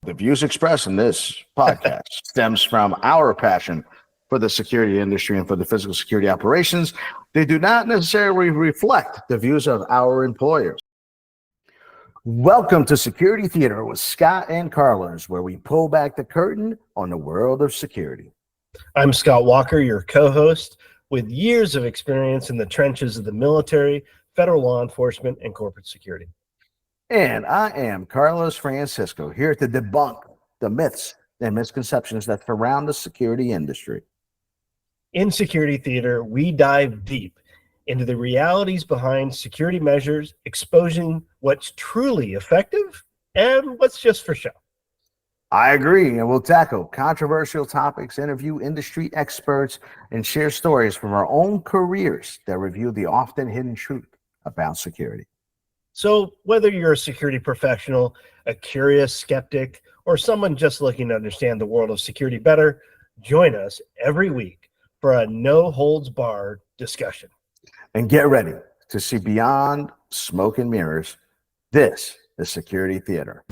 The views expressed in this podcast stems from our passion for the security industry and for the physical security operations. They do not necessarily reflect the views of our employers. Welcome to Security Theater with Scott and Carlos, where we pull back the curtain on the world of security. I'm Scot Walker, your co-host, with years of experience in the trenches of the military, federal law enforcement, and corporate security. And I am Carlos Francisco, here to debunk the myths and misconceptions that surround the security industry. In Security Theater, we dive deep into the realities behind security measures, exposing what's truly effective and what's just for show. I agree, and we'll tackle controversial topics, interview industry experts, and share stories from our own careers that reveal the often hidden truth about security. So whether you're a security professional, a curious skeptic, or someone just looking to understand the world of security better, join us every week for a no-holds-barred discussion. And get ready to see beyond smoke and mirrors. This is Security Theater.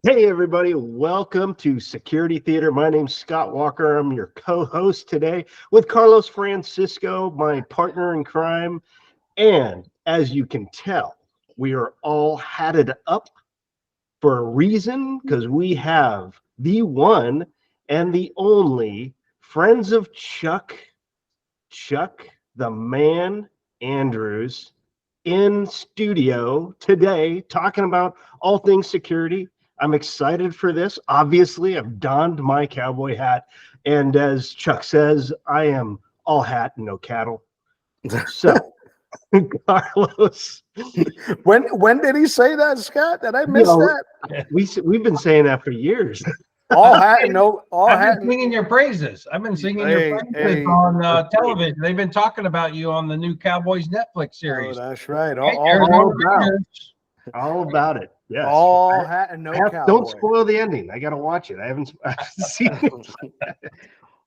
Hey everybody, welcome to Security Theater. My name's Scot Walker. I'm your co-host today with Carlos Francisco, my partner in crime. And as you can tell, we are all hatted up for a reason, because we have the one and the only friends of Chuck the Man Andrews in studio today talking about all things security. I'm excited for this. Obviously, I've donned my cowboy hat. And as Chuck says, I am all hat and no cattle. So, Carlos. When did he say that, Scott? Did I miss that? We've been saying that for years. All hat and no all I've hat. been singing your praises. I've been singing your praises on television. They've been talking about you on the new Cowboys Netflix series. Oh, that's right. All about it. Yes. All hat and no cowboy. Don't spoil the ending. I got to watch it. I haven't seen it.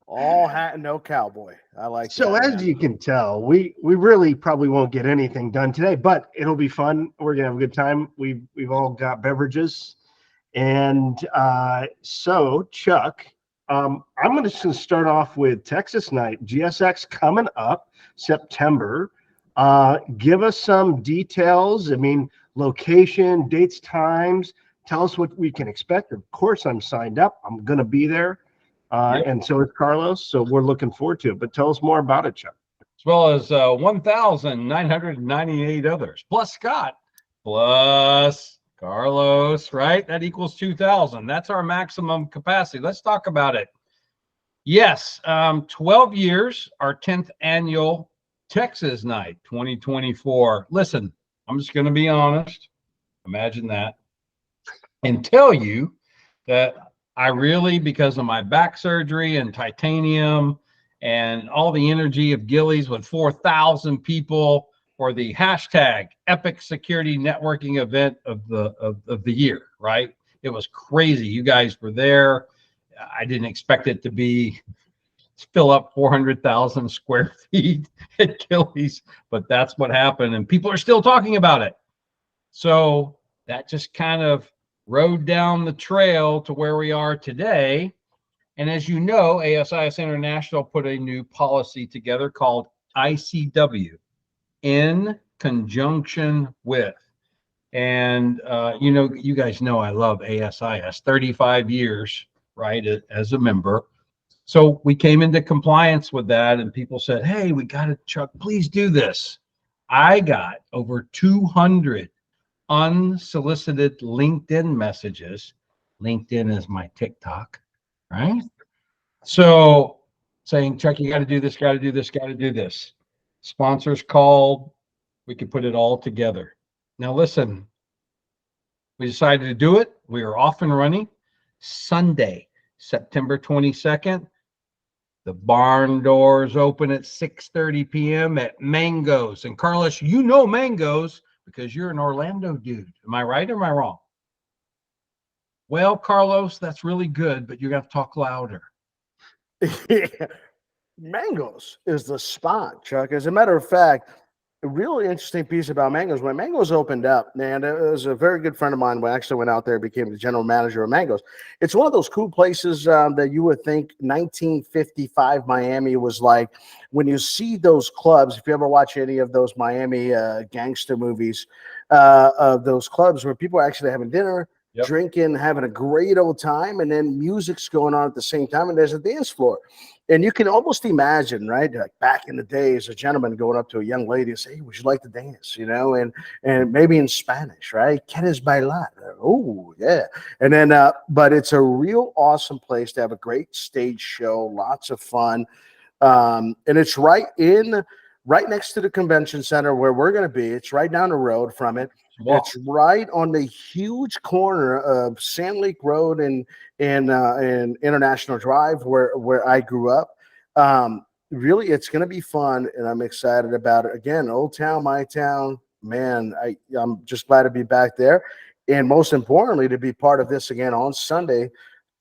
All hat and no cowboy. I like so that. As you can tell, we really probably won't get anything done today, but it'll be fun. We're gonna have a good time. We've all got beverages, and so Chuck, I'm just gonna start off with Texas Night GSX coming up September. Give us some details. I mean, location, dates, times. Tell us what we can expect. Of course, I'm signed up. I'm gonna be there. And so is Carlos, so we're looking forward to it. But tell us more about it, Chuck. As well as 1,998 others, plus Scott, plus Carlos, right? That equals 2,000. That's our maximum capacity. Let's talk about it. Yes, 12 years, our 10th annual Texas Night 2024. Listen, I'm just going to be honest. Imagine that. And tell you that I really, because of my back surgery and titanium and all the energy of Gillies with 4,000 people for the hashtag epic security networking event of the year, right? It was crazy. You guys were there. I didn't expect it to fill up 400,000 square feet at Gillies, but that's what happened. And people are still talking about it. So that just kind of rode down the trail to where we are today. And as you know, ASIS International put a new policy together called ICW, in conjunction with. And, you guys know I love ASIS, 35 years, right, as a member. So we came into compliance with that, and people said, hey, we got to, Chuck, please do this. I got over 200 unsolicited LinkedIn messages. LinkedIn is my TikTok, right? So saying, Chuck, you got to do this, got to do this, got to do this. Sponsors called. We could put it all together. Now, listen, we decided to do it. We are off and running. Sunday, September 22nd. The barn doors open at 6:30 p.m. at Mangoes. And Carlos, you know Mangoes because you're an Orlando dude. Am I right or am I wrong? Well, Carlos, that's really good, but you're going to talk louder. Mangoes is the spot, Chuck. As a matter of fact, a really interesting piece about Mangoes. When Mangoes opened up, and it was a very good friend of mine when I actually went out there, became the general manager of Mangoes. It's one of those cool places that you would think 1955 Miami was like. When you see those clubs, if you ever watch any of those Miami gangster movies, of those clubs where people are actually having dinner, Yep. drinking, having a great old time, and then music's going on at the same time, and there's a dance floor. And you can almost imagine, right? Like back in the days, a gentleman going up to a young lady and say, "Hey, would you like to dance?" And maybe in Spanish, right? "Quieres bailar?" Oh, yeah. And then, but it's a real awesome place to have a great stage show, lots of fun. And it's right next to the convention center where we're going to be. It's right down the road from it. Wow. It's right on the huge corner of Sand Lake Road and International Drive, where I grew up. Really, it's going to be fun, and I'm excited about it. Again, old town, my town, man. I'm just glad to be back there, and most importantly, to be part of this again on Sunday,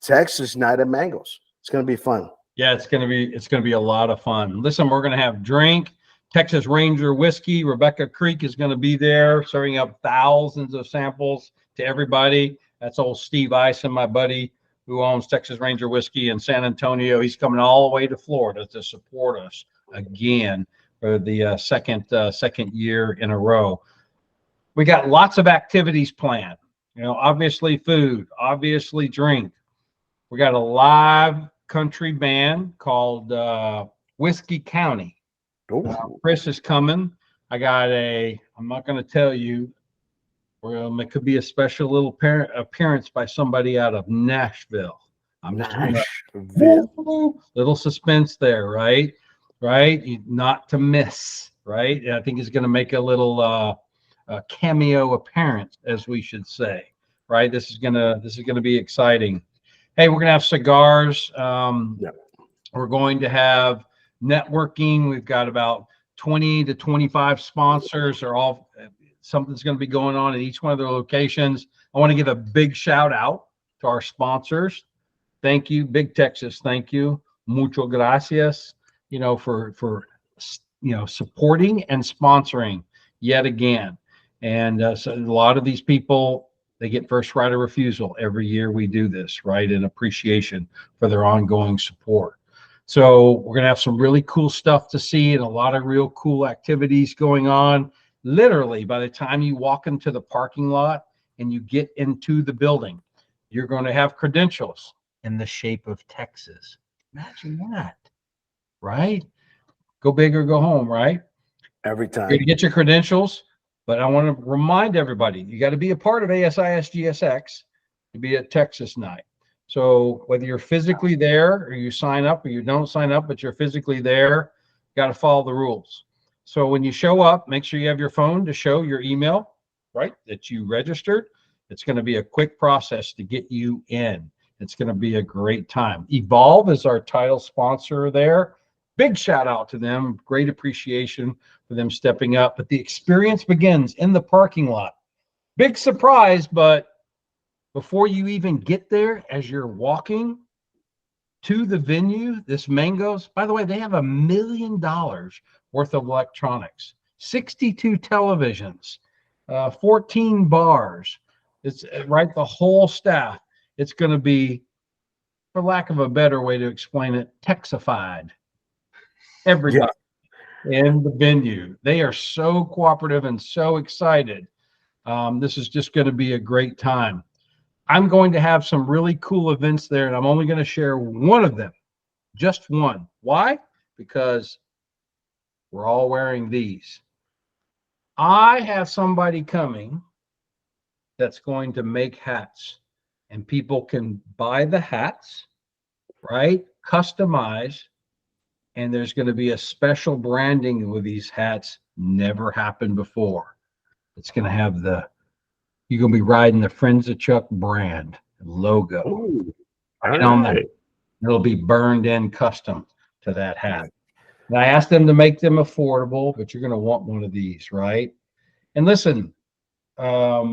Texas Night at Mangoes. It's going to be fun. Yeah, it's gonna be a lot of fun. Listen, we're gonna have drink, Texas Ranger whiskey. Rebecca Creek is gonna be there, serving up thousands of samples to everybody. That's old Steve Ison, my buddy, who owns Texas Ranger whiskey in San Antonio. He's coming all the way to Florida to support us again for the second year in a row. We got lots of activities planned. Obviously food, obviously drink. We got a live country band called Whiskey County. Chris is coming. I'm not going to tell you, it could be a special little appearance by somebody out of Nashville. I'm just little suspense there, right? Not to miss, right? I think he's going to make a little cameo appearance, as we should say, right? This is gonna be exciting. Hey, we're gonna have cigars. We're going to have networking. We've got about 20 to 25 sponsors. Something's going to be going on at each one of their locations. I want to give a big shout out to our sponsors. Thank you, Big Texas. Thank you, mucho gracias. For supporting and sponsoring yet again. And so a lot of these people, they get first right of refusal every year we do this, right? In appreciation for their ongoing support. So we're going to have some really cool stuff to see and a lot of real cool activities going on. Literally, by the time you walk into the parking lot and you get into the building, you're going to have credentials in the shape of Texas. Imagine that, right? Go big or go home, right? Every time. You're going to get your credentials. But I want to remind everybody, you got to be a part of ASIS GSX to be at Texas Night. So whether you're physically there or you sign up or you don't sign up, but you're physically there, you got to follow the rules. So when you show up, make sure you have your phone to show your email, right, that you registered. It's going to be a quick process to get you in. It's going to be a great time. Evolve is our title sponsor there. Big shout out to them. Great appreciation for them stepping up. But the experience begins in the parking lot. Big surprise, but before you even get there, as you're walking to the venue, this Mangoes, by the way, they have $1 million worth of electronics, 62 televisions, 14 bars. It's right, the whole staff. It's going to be, for lack of a better way to explain it, Texified. Everybody in the venue. They are so cooperative and so excited. This is just going to be a great time. I'm going to have some really cool events there, and I'm only going to share one of them, just one. Why? Because we're all wearing these. I have somebody coming that's going to make hats, and people can buy the hats, right? Customize. And there's going to be a special branding with these hats, never happened before. It's going to have you're going to be riding the Friends of Chuck brand logo Ooh, right all on right. there. It'll be burned in custom to that hat. And I asked them to make them affordable, but you're going to want one of these, right? And listen, a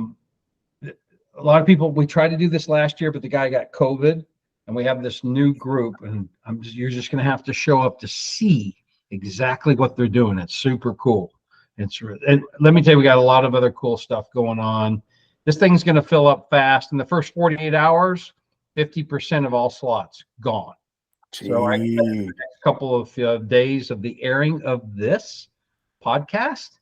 lot of people, we tried to do this last year, but the guy got COVID, and we have this new group, and you're just going to have to show up to see exactly what they're doing. It's super cool. And let me tell you, we got a lot of other cool stuff going on. This thing's going to fill up fast. In the first 48 hours, 50% of all slots gone. So I expect the next couple of days of the airing of this podcast,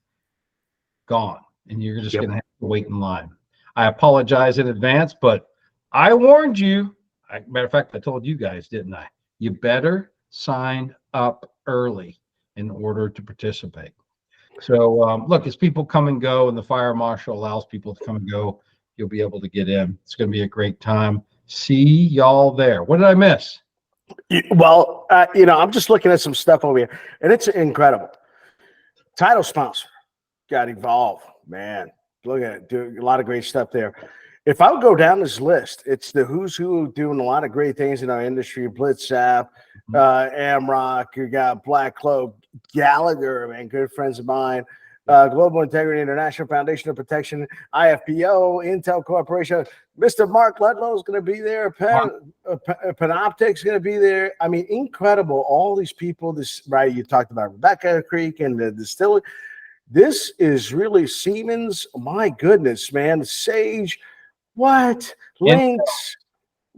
gone. And you're just going to have to wait in line. I apologize in advance, but I warned you. Matter of fact, I told you guys, didn't I? You better sign up early in order to participate. So look, as people come and go and the fire marshal allows people to come and go, you'll be able to get in. It's going to be a great time. See y'all there. What did I miss? Well, I'm just looking at some stuff over here, and it's incredible. Title sponsor got Evolve, man. Look at it, doing a lot of great stuff there. If I would go down this list, it's the who's who doing a lot of great things in our industry. Blitzap, Amrock, you got Black Cloak, Gallagher, man, good friends of mine. Global Integrity International Foundation of Protection, IFPO, Intel Corporation. Mr. Mark Ludlow is going to be there. Panoptic's going to be there. I mean, incredible. All these people, right? You talked about Rebecca Creek and the distillery. This is really Siemens. My goodness, man. Sage, what? Lynx.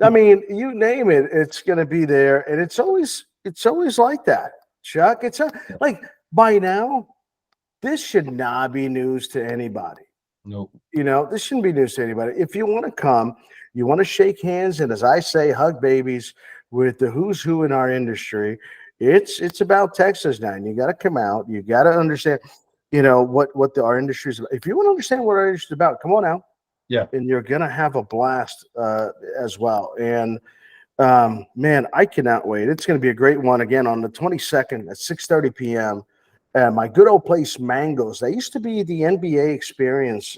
I mean, you name it, it's going to be there. And it's always like that, Chuck. It's like by now, this should not be news to anybody. Nope. This shouldn't be news to anybody. If you want to come, you want to shake hands, and as I say, hug babies with the who's who in our industry. It's about Texas now, and you got to come out. You got to understand, what our industry is about. If you want to understand what our industry is about, come on out. Yeah. And you're gonna have a blast as well. And man, I cannot wait. It's gonna be a great one again on the 22nd at 6:30 p.m. My good old place, Mangoes. That used to be the NBA experience,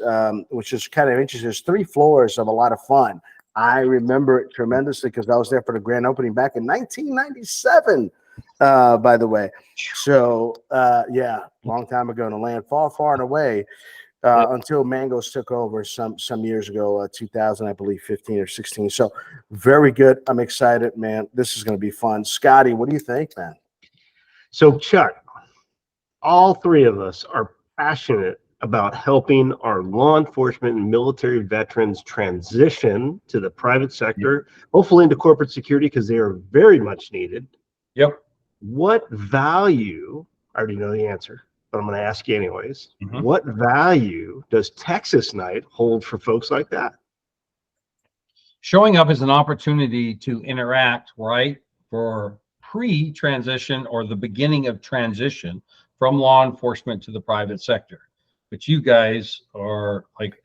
which is kind of interesting. There's 3 floors of a lot of fun. I remember it tremendously because I was there for the grand opening back in 1997, by the way. So, yeah, long time ago in the land, far, far and away, until Mangoes took over some years ago, 2000, I believe, 15 or 16. So, very good. I'm excited, man. This is going to be fun. Scotty, what do you think, man? So, Chuck, all 3 of us are passionate about helping our law enforcement and military veterans transition to the private sector, hopefully into corporate security, because they are very much needed. Yep. What value, I already know the answer, but I'm going to ask you anyways. Mm-hmm. What value does Texas Night hold for folks like that? Showing up is an opportunity to interact, right, for pre-transition or the beginning of transition from law enforcement to the private sector. But you guys are like,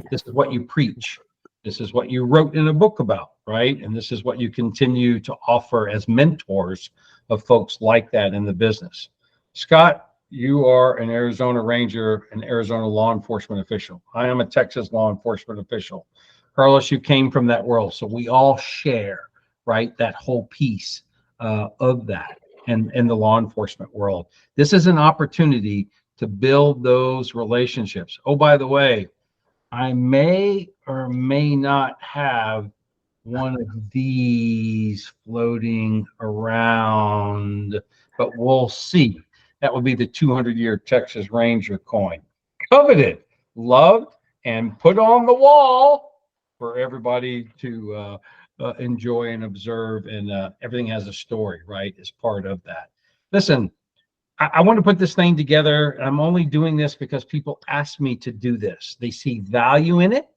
this is what you preach. This is what you wrote in a book about, right? And this is what you continue to offer as mentors of folks like that in the business. Scott, you are an Arizona Ranger, an Arizona law enforcement official. I am a Texas law enforcement official. Carlos, you came from that world. So we all share, right, that whole piece of that and in the law enforcement world. This is an opportunity to build those relationships. Oh, by the way, I may or may not have one of these floating around, but we'll see. That would be the 200-year Texas Ranger coin. Coveted, loved, and put on the wall for everybody to enjoy and observe. And everything has a story, right, as part of that. Listen, I want to put this thing together. I'm only doing this because people ask me to do this. They see value in it,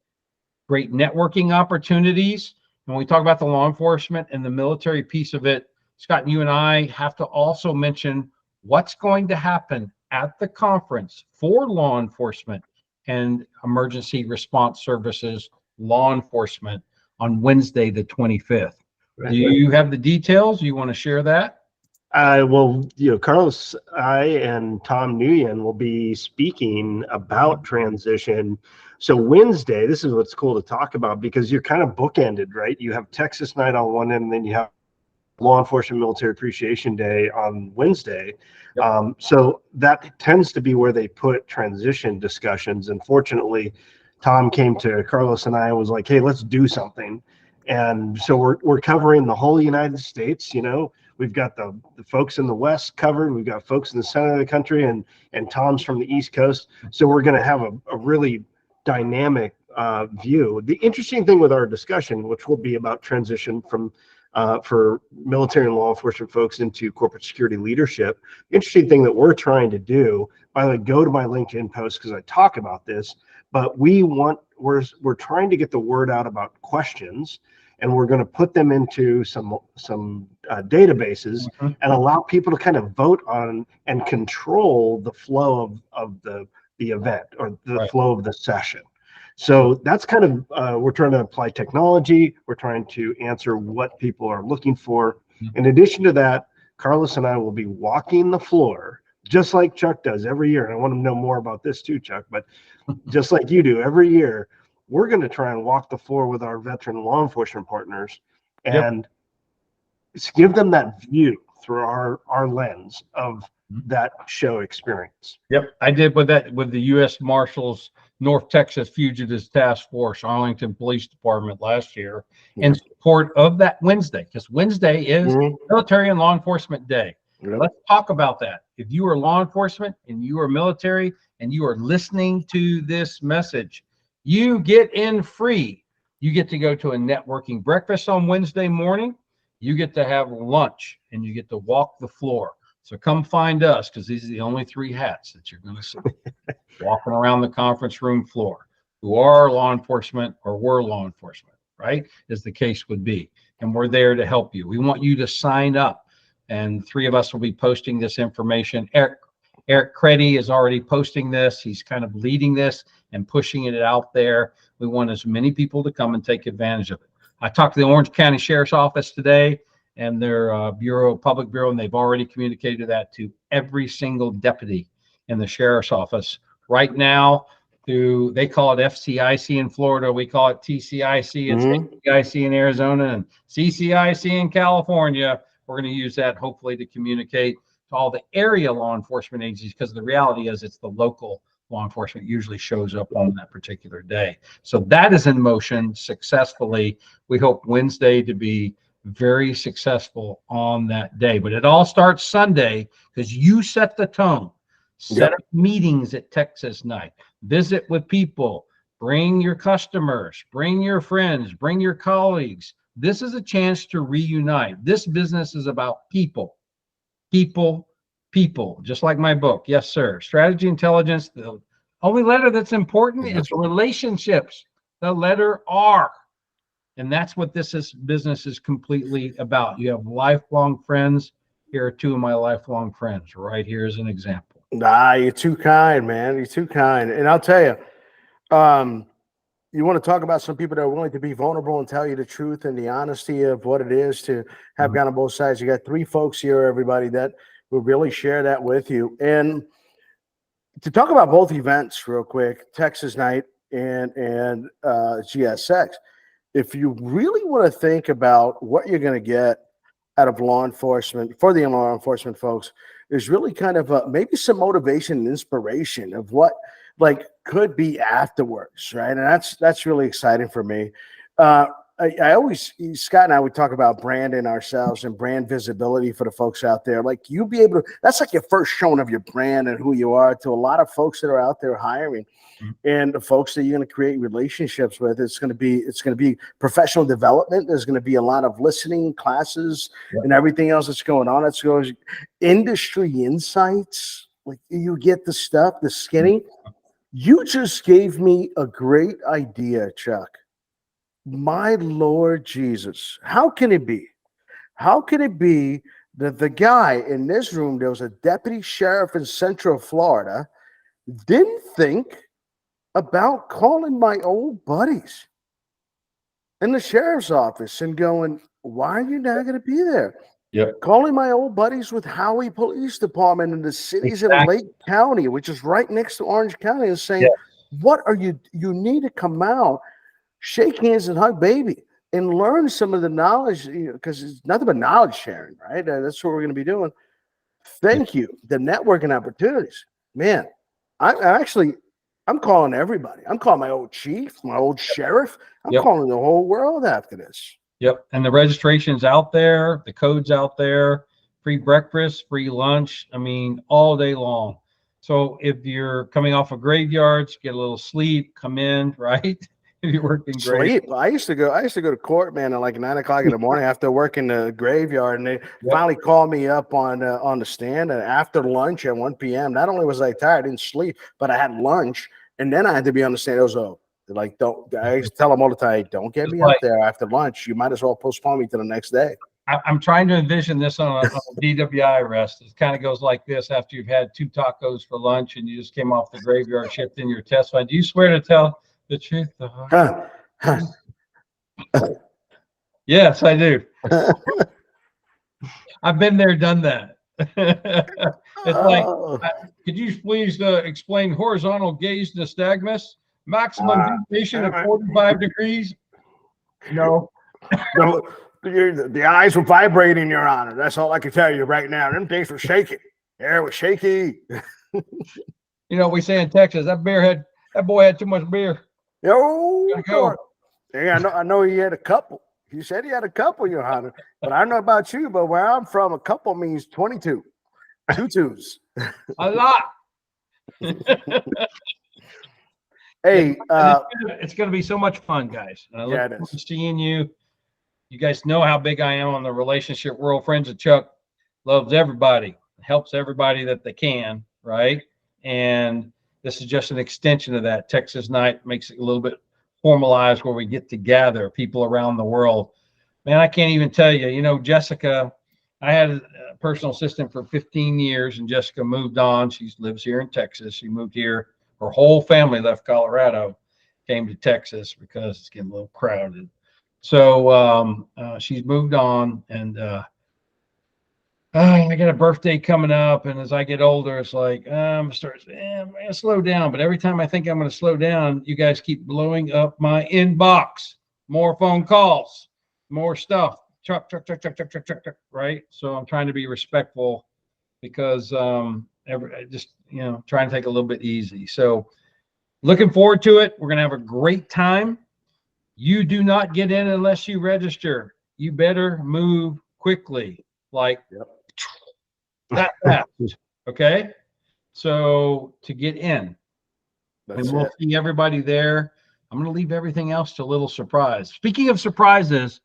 great networking opportunities. When we talk about the law enforcement and the military piece of it, Scott, you and I have to also mention what's going to happen at the conference for law enforcement and emergency response services, law enforcement on Wednesday, the 25th. Do you have the details? You want to share that? Well, Carlos, I and Tom Nguyen will be speaking about transition. So Wednesday, this is what's cool to talk about because you're kind of bookended, right? You have Texas Night on one end, and then you have Law Enforcement Military Appreciation Day on Wednesday. Yep. So that tends to be where they put transition discussions. And fortunately, Tom came to Carlos and I and was like, "Hey, let's do something." And so we're covering the whole United States. We've got the folks in the West covered. We've got folks in the center of the country, and Tom's from the East Coast. So we're going to have a really dynamic view. The interesting thing with our discussion, which will be about transition from for military and law enforcement folks into corporate security leadership. Interesting thing that we're trying to do, by the way, go to my LinkedIn post because I talk about this, but we're trying to get the word out about questions, and we're going to put them into some databases and allow people to kind of vote on and control the flow of the event or the flow of the session. So that's kind of, we're trying to apply technology. We're trying to answer what people are looking for. In addition to that, Carlos and I will be walking the floor, just like Chuck does every year. And I want to know more about this too, Chuck, but just like you do every year, we're going to try and walk the floor with our veteran law enforcement partners and give them that view through our lens of that show experience. Yep, I did with the U.S. Marshals North Texas Fugitives Task Force Arlington Police Department last year in support of that Wednesday, because Wednesday is Military and Law Enforcement Day. Let's talk about that. If you are law enforcement and you are military and you are listening to this message, you get in free. You get to go to a networking breakfast on Wednesday morning. You get to have lunch and you get to walk the floor. So come find us, because these are the only 3 hats that you're going to see walking around the conference room floor, who are law enforcement or were law enforcement, right? As the case would be. And we're there to help you. We want you to sign up. And 3 of us will be posting this information. Eric Creddy is already posting this. He's kind of leading this and pushing it out there. We want as many people to come and take advantage of it. I talked to the Orange County Sheriff's Office today and their public bureau, and they've already communicated that to every single deputy in the sheriff's office. Right now, they call it FCIC in Florida, we call it TCIC and CCIC in Arizona, and CCIC in California. We're going to use that hopefully to communicate to all the area law enforcement agencies, because the reality is it's the local law enforcement usually shows up on that particular day. So that is in motion successfully. We hope Wednesday to be very successful on that day, but it all starts Sunday because you set the tone. Set up meetings at Texas Night, visit with people, bring your customers, bring your friends, bring your colleagues. This is a chance to reunite. This business is about people, just like my book. Yes, sir. Strategy Intelligence. The only letter that's important is relationships, the letter R. And that's what business is completely about. You have lifelong friends. Here are 2 of my lifelong friends. Right here is an example. Nah, you're too kind, man. You're too kind. And I'll tell you, you want to talk about some people that are willing to be vulnerable and tell you the truth and the honesty of what it is to have gone on both sides. You got 3 folks here, everybody, that will really share that with you. And to talk about both events real quick, Texas Night and GSX, if you really want to think about what you're going to get out of law enforcement, for the law enforcement folks, is really kind of maybe some motivation and inspiration of what could be afterwards, right? And that's really exciting for me. I always, Scott and I would talk about branding ourselves and brand visibility for the folks out there. Like, you be able to, that's like your first showing of your brand and who you are to a lot of folks that are out there hiring. And the folks that you're going to create relationships with, it's going to be professional development. There's going to be a lot of listening classes and everything else that's going on. It's going industry insights. Like, you get the stuff, the skinny. You just gave me a great idea, Chuck. My Lord Jesus, how can it be? How can it be that the guy in this room, there was a deputy sheriff in Central Florida, didn't think about calling my old buddies in the sheriff's office and going, why are you not going to be there? Yep. Calling my old buddies with Howie Police Department in the cities in Lake County, which is right next to Orange County, and saying, what are you need to come out, shake hands and hug baby and learn some of the knowledge, because it's nothing but knowledge sharing, right? That's what we're going to be doing. Thank you. The networking opportunities, man. I'm calling everybody. I'm calling my old chief, my old sheriff. I'm calling the whole world after this. Yep. And the registration's out there, the code's out there, free breakfast, free lunch. I mean, all day long. So if you're coming off of graveyards, get a little sleep, come in, right? If you're working sleep. I used to go to court, man, at like 9 o'clock in the morning after working the graveyard, and they finally called me up on the stand, and after lunch at 1 p.m. Not only was I tired, I didn't sleep, but I had lunch, and then I had to be on the stand. It was like, I used to tell them all the time, don't get me up there after lunch. You might as well postpone me to the next day. I'm trying to envision this on a DWI arrest. It kind of goes like this: after you've had 2 tacos for lunch and you just came off the graveyard shift in your testifying. Do you swear to tell the truth? Yes, I do. I've been there, done that. It's like, could you please explain horizontal gaze nystagmus? Maximum deviation of 45 degrees? No. The eyes were vibrating, Your Honor. That's all I can tell you right now. Them things were shaking. Air was shaky. We say in Texas, that boy had too much beer. Go. Yeah, I know he had a couple. He said he had a couple, Your Honor. But I don't know about you, but where I'm from, a couple means 22. 2 twos. A lot. Hey, it's going to be so much fun, guys. And I look forward to seeing you. You guys know how big I am on the relationship world. Friends of Chuck loves everybody, helps everybody that they can, right? And this is just an extension of that. Texas Night makes it a little bit formalized, where we get to gather people around the world. Man, I can't even tell you, Jessica, I had a personal assistant for 15 years, and Jessica moved on. She lives here in Texas. She moved here. Her whole family left Colorado, came to Texas because it's getting a little crowded. So she's moved on, and I got a birthday coming up, and as I get older, it's like I'm gonna slow down. But every time I think I'm going to slow down, you guys keep blowing up my inbox. More phone calls, more stuff. Chuck, right? So I'm trying to be respectful, because just trying to take a little bit easy. So looking forward to it. We're gonna have a great time. You do not get in unless you register. You better move quickly, like that fast. Okay. So to get in, and we'll see everybody there. I'm going to leave everything else to a little surprise. Speaking of surprises,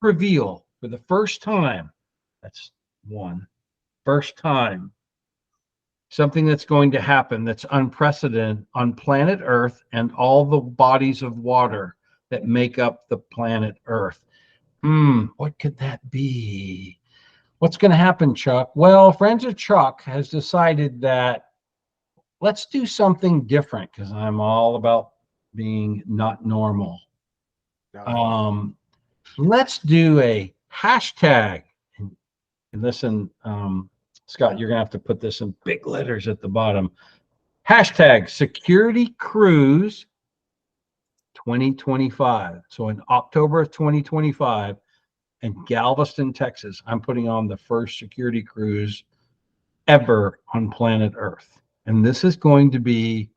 reveal for the first time. That's one. First time. Something that's going to happen that's unprecedented on planet Earth and all the bodies of water that make up the planet Earth. What could that be? What's going to happen, Chuck? Well, Friends of Chuck has decided that let's do something different, because I'm all about being not normal. Let's do a hashtag. And listen, Scott, you're going to have to put this in big letters at the bottom. Hashtag Security Cruise 2025. So in October of 2025 in Galveston, Texas, I'm putting on the first security cruise ever on planet Earth. And this is going to be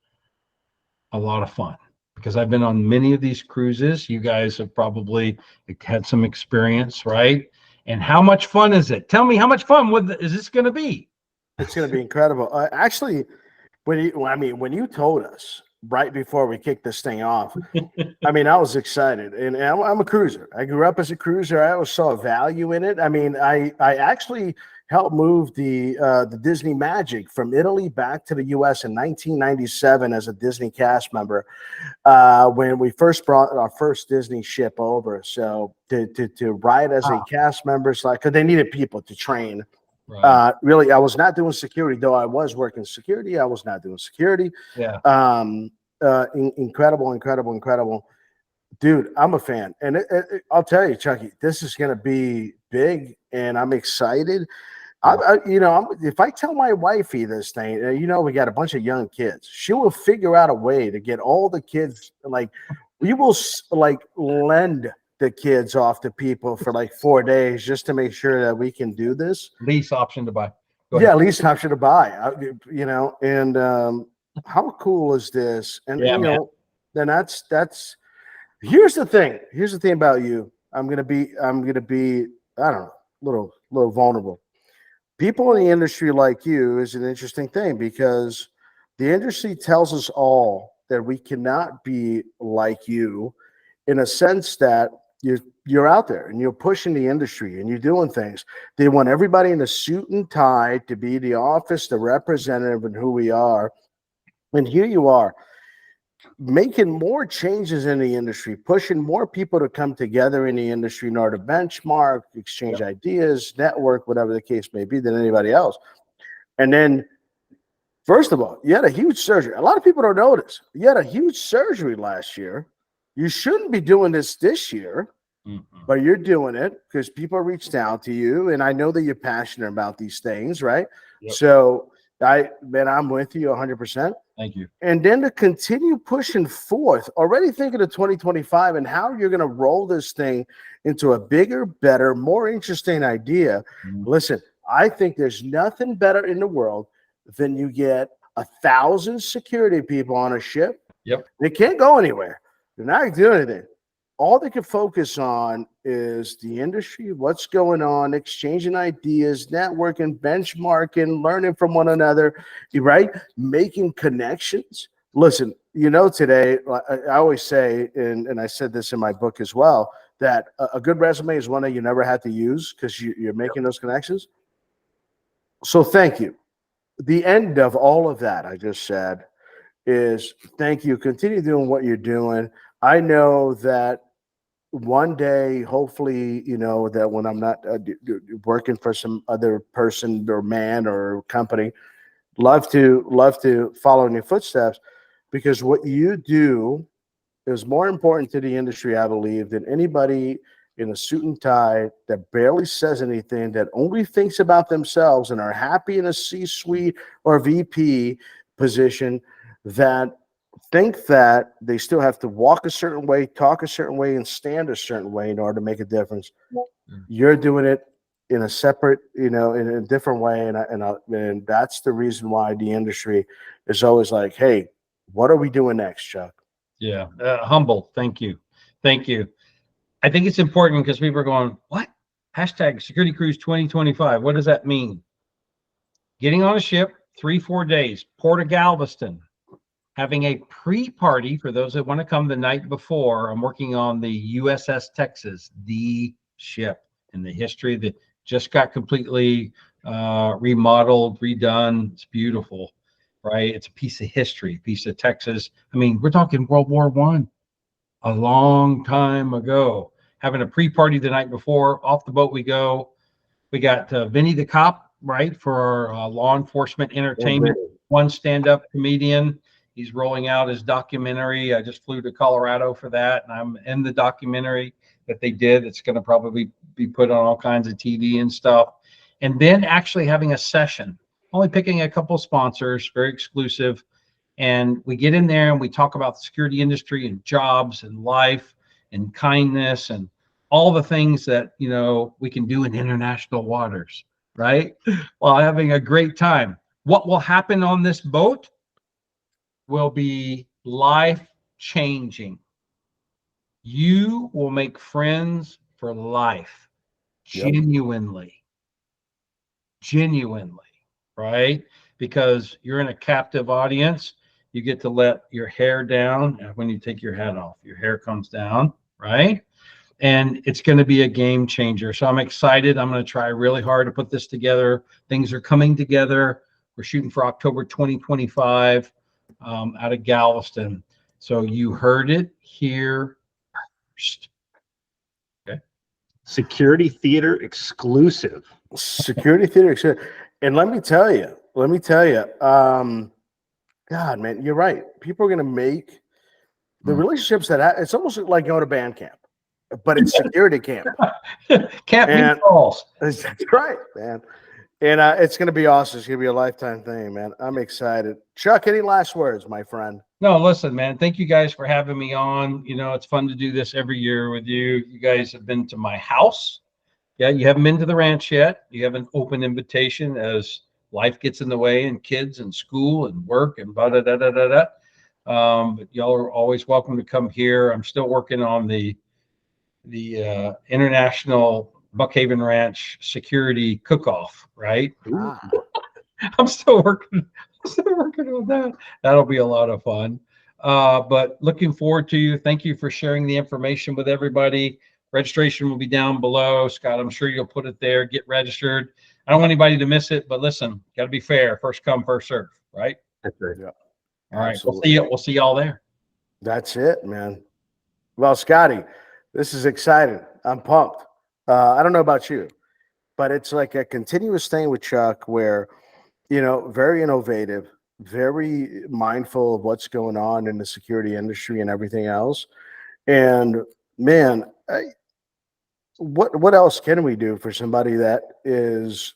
a lot of fun, because I've been on many of these cruises. You guys have probably had some experience, right? And how much fun is it? Tell me, how much fun is this going to be? It's going to be incredible. Actually, when you told us right before we kicked this thing off, I was excited. And I'm a cruiser. I grew up as a cruiser. I always saw value in it. I actually helped move the Disney Magic from Italy back to the U.S. in 1997 as a Disney cast member, when we first brought our first Disney ship over. So to ride as a cast member, because they needed people to train. Right. Really, I was not doing security, though I was working security. I was not doing security. Yeah. Incredible. Dude, I'm a fan. And I'll tell you, Chucky, this is going to be big, and I'm excited. If I tell my wifey this thing, we got a bunch of young kids. She will figure out a way to get all the kids. Like, we will lend the kids off to people for like 4 days just to make sure that we can do this. Lease option to buy. Go Yeah, ahead. lease option to buy. And how cool is this? And Yeah, man. then that's. Here's the thing. Here's the thing about you. I'm gonna be. I don't know, little vulnerable. People in the industry like you is an interesting thing because the industry tells us all that we cannot be like you in a sense that you're out there and you're pushing the industry and you're doing things. They want everybody in a suit and tie to be the office, the representative, and who we are. And here you are making more changes in the industry, pushing more people to come together in the industry in order to benchmark, exchange ideas, network, whatever the case may be, than anybody else. And then, first of all, you had a huge surgery. A lot of people don't know this. You had a huge surgery last year. You shouldn't be doing this year, but you're doing it because people reached out to you, and I know that you're passionate about these things, right? Yep. So, I'm with you 100%. Thank you. And then to continue pushing forth, already thinking of 2025 and how you're going to roll this thing into a bigger, better, more interesting idea. Listen, I think there's nothing better in the world than you get 1,000 security people on a ship. Yep. They can't go anywhere. They're not going to do anything. All they can focus on is the industry, what's going on, exchanging ideas, networking, benchmarking, learning from one another, right? Making connections. Listen, today, I always say, and I said this in my book as well, that a good resume is one that you never had to use because you're making those connections. So thank you. The end of all of that I just said is thank you. Continue doing what you're doing. I know that one day, hopefully, that when I'm not working for some other person or man or company, love to follow in your footsteps, because what you do is more important to the industry, I believe, than anybody in a suit and tie that barely says anything, that only thinks about themselves and are happy in a C-suite or VP position, that think that they still have to walk a certain way, talk a certain way, and stand a certain way in order to make a difference. You're doing it in a separate, in a different way, and that's the reason why the industry is always like, hey, what are we doing next, Chuck? Yeah, humble. Thank you. I think it's important because people are going, what? Hashtag Security Cruise 2025. What does that mean? Getting on a ship, 3-4 days, Port of Galveston, having a pre-party for those that want to come the night before. I'm working on the USS Texas, the ship in the history that just got completely remodeled, redone. It's beautiful, right? It's a piece of history, a piece of Texas. I mean, we're talking World War I, a long time ago. Having a pre-party the night before, off the boat we go. We got Vinny the Cop, right, for our law enforcement entertainment. One stand-up comedian. He's rolling out his documentary. I just flew to Colorado for that, and I'm in the documentary that they did. It's going to probably be put on all kinds of TV and stuff. And then actually having a session, only picking a couple of sponsors, very exclusive. And we get in there and we talk about the security industry and jobs and life and kindness and all the things that, we can do in international waters, right? While having a great time. What will happen on this boat will be life-changing. You will make friends for life. Genuinely, right? Because you're in a captive audience. You get to let your hair down. When you take your hat off, your hair comes down, right? And it's going to be a game changer. So I'm excited. I'm going to try really hard to put this together. Things are coming together. We're shooting for October 2025 out of Galveston. So you heard it here first. Okay. Security Theater exclusive. Security Theater exclusive. And let me tell you, God, man, you're right. People are going to make the relationships that it's almost like going to band camp. but it's security camp. Can't And be false. that's right, man. And it's going to be awesome. It's going to be a lifetime thing, man. I'm excited. Chuck, any last words, my friend? No, listen, man. Thank you guys for having me on. It's fun to do this every year with you. You guys have been to my house. Yeah, you haven't been to the ranch yet. You have an open invitation as life gets in the way and kids and school and work and blah, da, da, da, da, da. But y'all are always welcome to come here. I'm still working on the International Buckhaven Ranch Security Cook-Off, right? Ah, I'm still working on that. That'll be a lot of fun. But looking forward to you. Thank you for sharing the information with everybody. Registration will be down below. Scott, I'm sure you'll put it there. Get registered. I don't want anybody to miss it, but listen, got to be fair. First come, first serve, right? That's right. yeah, All right. absolutely. We'll see y'all there. That's it, man. Well, Scotty, this is exciting. I'm pumped. I don't know about you, but it's like a continuous thing with Chuck where, very innovative, very mindful of what's going on in the security industry and everything else. And man, what else can we do for somebody that is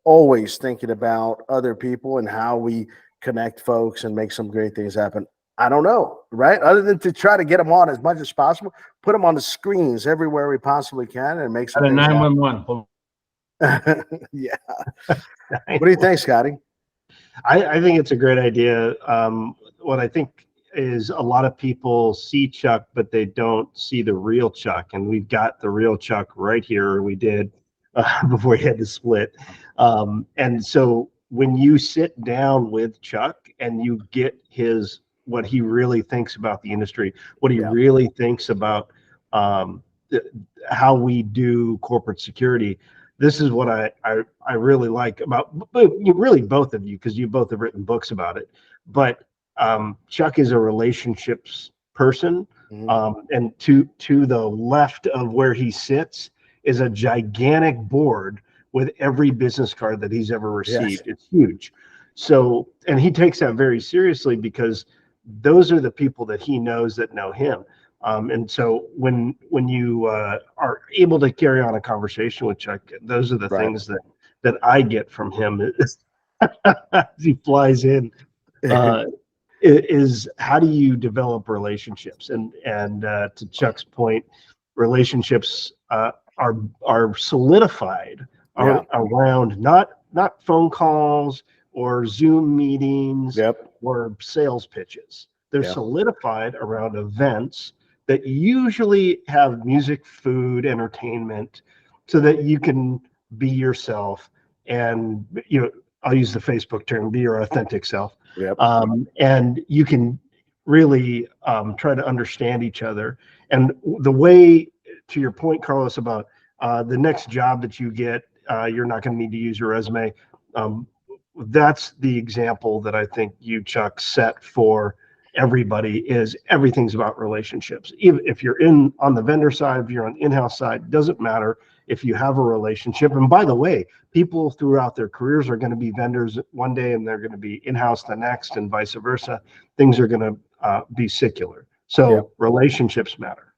always thinking about other people and how we connect folks and make some great things happen? I don't know, right? Other than to try to get them on as much as possible, put them on the screens everywhere we possibly can and make some At a things 911. happen. Yeah. What do you think, Scotty? I think it's a great idea. What I think is a lot of people see Chuck, but they don't see the real Chuck. And we've got the real Chuck right here. We did before he had to split. And so when you sit down with Chuck and you get what he really thinks about the industry, what he really thinks about how we do corporate security. This is what I really like about really both of you, because you both have written books about it. But Chuck is a relationships person, and to the left of where he sits is a gigantic board with every business card that he's ever received. Yes. It's huge. So, and he takes that very seriously because those are the people that he knows that know him. And so when you are able to carry on a conversation with Chuck, those are the things that I get from him as he flies in. Is how do you develop relationships? And to Chuck's point, relationships are solidified around not phone calls or Zoom meetings or sales pitches. They're solidified around events that usually have music, food, entertainment, so that you can be yourself and, I'll use the Facebook term, be your authentic self. And you can really try to understand each other. And the way, to your point, Carlos, about the next job that you get, you're not going to need to use your resume. That's the example that I think you, Chuck, set for everybody. Is everything's about relationships. If you're on the vendor side, if you're on in-house side, doesn't matter. If you have a relationship, and by the way, people throughout their careers are going to be vendors one day and they're going to be in-house the next, and vice versa. Things are going to be secular. So relationships matter.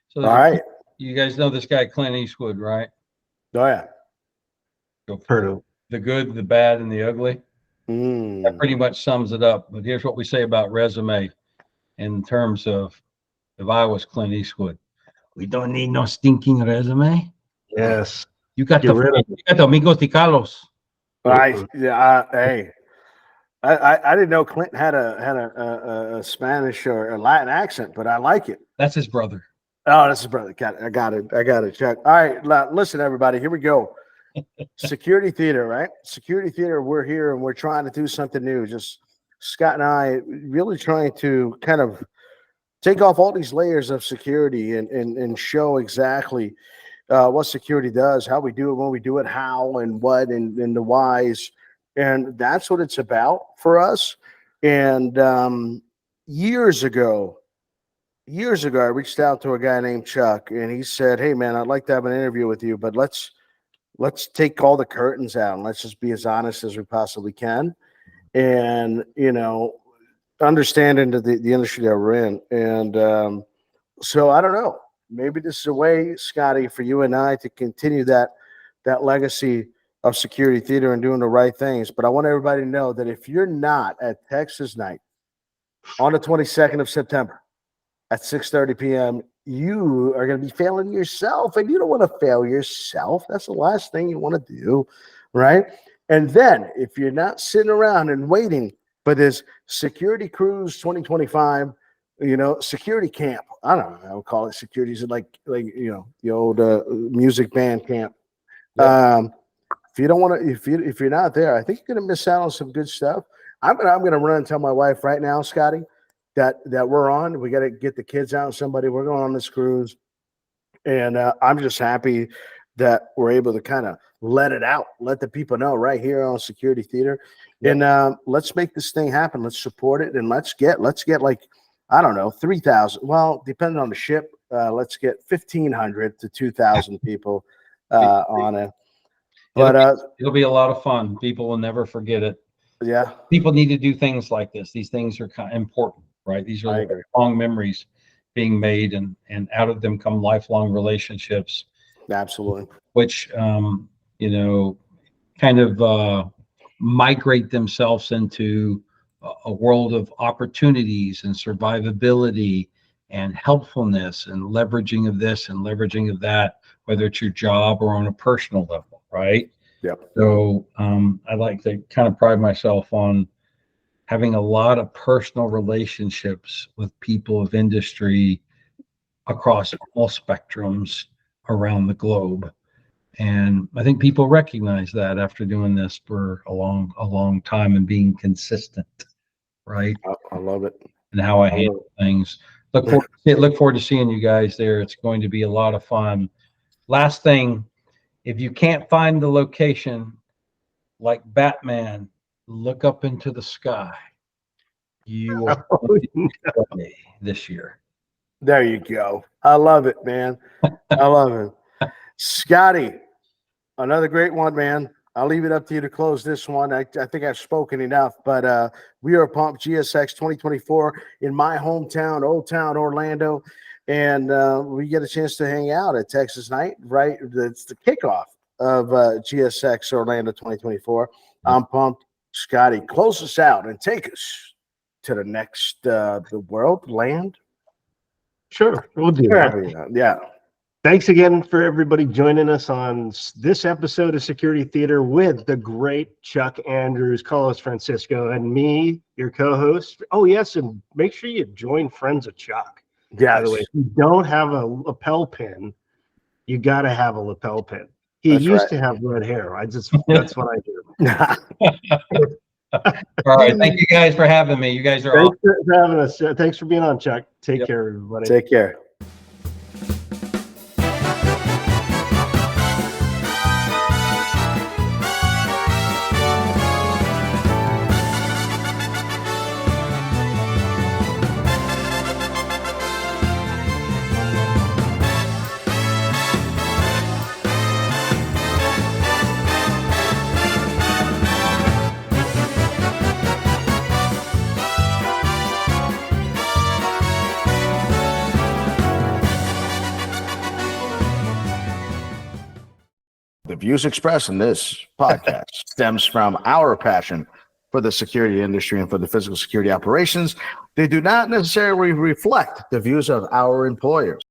So all right, you guys know this guy Clint Eastwood, right? Oh yeah, heard of the good, the bad, and the ugly. That pretty much sums it up. But here's what we say about resume in terms of, if I was Clint Eastwood, we don't need no stinking resume. Yes. You got the amigos de Carlos. Hey, I didn't know Clinton had a Spanish or a Latin accent, but I like it. That's his brother. Oh, that's his brother. I got it, Chuck. All right, listen, everybody. Here we go. Security theater, right? Security theater. We're here and we're trying to do something new. Just Scott and I really trying to kind of take off all these layers of security and show exactly what security does, how we do it, when we do it, how and what, and the whys. And that's what it's about for us. And years ago, I reached out to a guy named Chuck, and he said, "Hey, man, I'd like to have an interview with you, but let's take all the curtains out and let's just be as honest as we possibly can, and understand into the industry that we're in." And so I don't know. maybe this is a way, Scotty, for you and I to continue that legacy of security theater and doing the right things. But I want everybody to know that if you're not at Texas Night on the 22nd of September at 6:30 p.m., you are going to be failing yourself, and you don't want to fail yourself. That's the last thing you want to do, right? And then if you're not sitting around and waiting for this Security Cruise 2025, security camp. I don't know. I would call it security. Is it like the old music band camp? Yep. If you don't want to, if you're not there, I think you're going to miss out on some good stuff. I'm gonna run and tell my wife right now, Scotty, that we're on. We got to get the kids out. We're going on this cruise, and I'm just happy that we're able to kind of let it out, let the people know right here on Security Theater, and let's make this thing happen. Let's support it, and let's get like, I don't know, 3,000. Well, depending on the ship, let's get 1,500 to 2,000 people on it. But it'll be a lot of fun. People will never forget it. Yeah, people need to do things like this. These things are kind of important, right? These are long memories being made, and out of them come lifelong relationships. Absolutely. Which kind of migrate themselves into a world of opportunities and survivability and helpfulness and leveraging of this and leveraging of that, whether it's your job or on a personal level, right? Yep. So I like to kind of pride myself on having a lot of personal relationships with people of industry across all spectrums around the globe. And I think people recognize that after doing this for a long time and being consistent, right? I love it. And how I handle things. Look forward to seeing you guys there. It's going to be a lot of fun. Last thing, if you can't find the location, like Batman, look up into the sky. You are this year. There you go. I love it, man. I love it. Scotty, another great one, man. I'll leave it up to you to close this one. I think I've spoken enough, but we are pumped. GSX 2024 in my hometown, Old Town Orlando. And we get a chance to hang out at Texas Night, right? It's the kickoff of GSX Orlando 2024. I'm pumped. Scotty, close us out and take us to the next, the world, land. Sure, we'll do that. Yeah. Thanks again for everybody joining us on this episode of Security Theater with the great Chuck Andrews, Carlos Francisco, and me, your co-host. Oh, yes, and make sure you join Friends of Chuck. Yes. By the way, if you don't have a lapel pin, you got to have a lapel pin. He used to have red hair. That's what I do. All right. Thank you guys for having me. You guys are awesome. Thanks for having us. Thanks for being on, Chuck. Take care, everybody. Take care. The views expressed in this podcast stems from our passion for the security industry and for the physical security operations. They do not necessarily reflect the views of our employers.